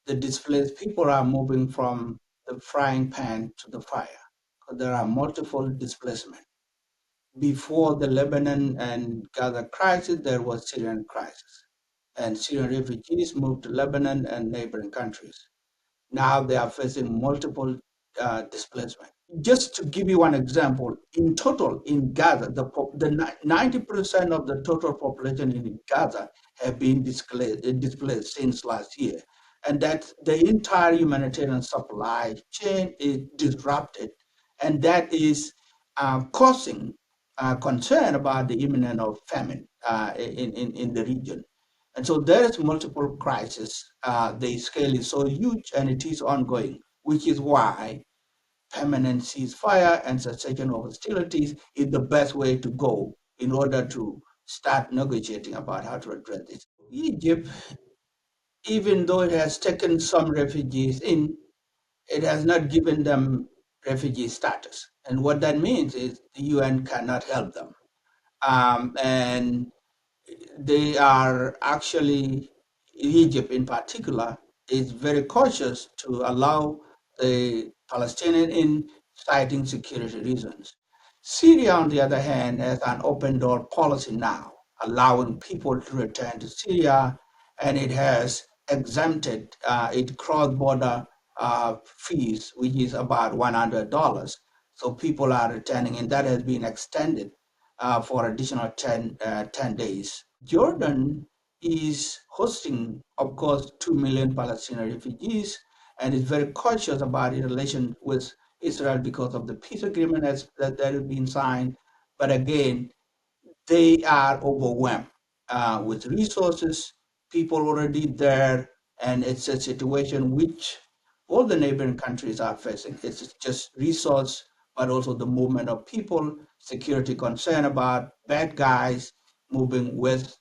the displaced people are moving from the frying pan to the fire. There are multiple displacements. Before the Lebanon and Gaza crisis, there was Syrian crisis, and Syrian refugees moved to Lebanon and neighboring countries. Now they are facing multiple displacement. Just to give you one example, in total in Gaza, the 90% of the total population in Gaza have been displaced since last year, and that the entire humanitarian supply chain is disrupted, and that is causing concern about the imminent of famine in the region. And so there is multiple crises. The scale is so huge and it is ongoing, which is why permanent ceasefire and cessation of hostilities is the best way to go in order to start negotiating about how to address this. Egypt, even though it has taken some refugees in, it has not given them refugee status. And what that means is the UN cannot help them. And they are actually, Egypt in particular, is very cautious to allow the Palestinian in, citing security reasons. Syria, on the other hand, has an open door policy now, allowing people to return to Syria, and it has exempted its cross border fees, which is about $100. So people are returning, and that has been extended for additional 10 days. Jordan is hosting, of course, 2 million Palestinian refugees and is very cautious about its relation with Israel because of the peace agreement that has been signed. But again, they are overwhelmed with resources, people already there, and it's a situation which all the neighboring countries are facing. It's just resource, but also the movement of people, security concern about bad guys moving with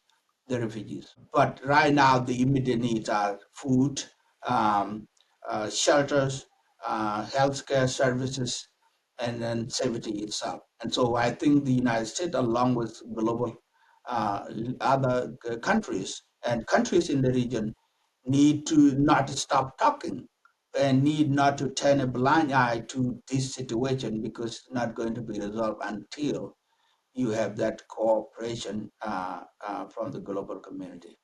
the refugees. But right now, the immediate needs are food, shelters, healthcare services, and then safety itself. And so I think the United States, along with global other countries and countries in the region, need to not stop talking and need not to turn a blind eye to this situation because it's not going to be resolved until you have that cooperation from the global community.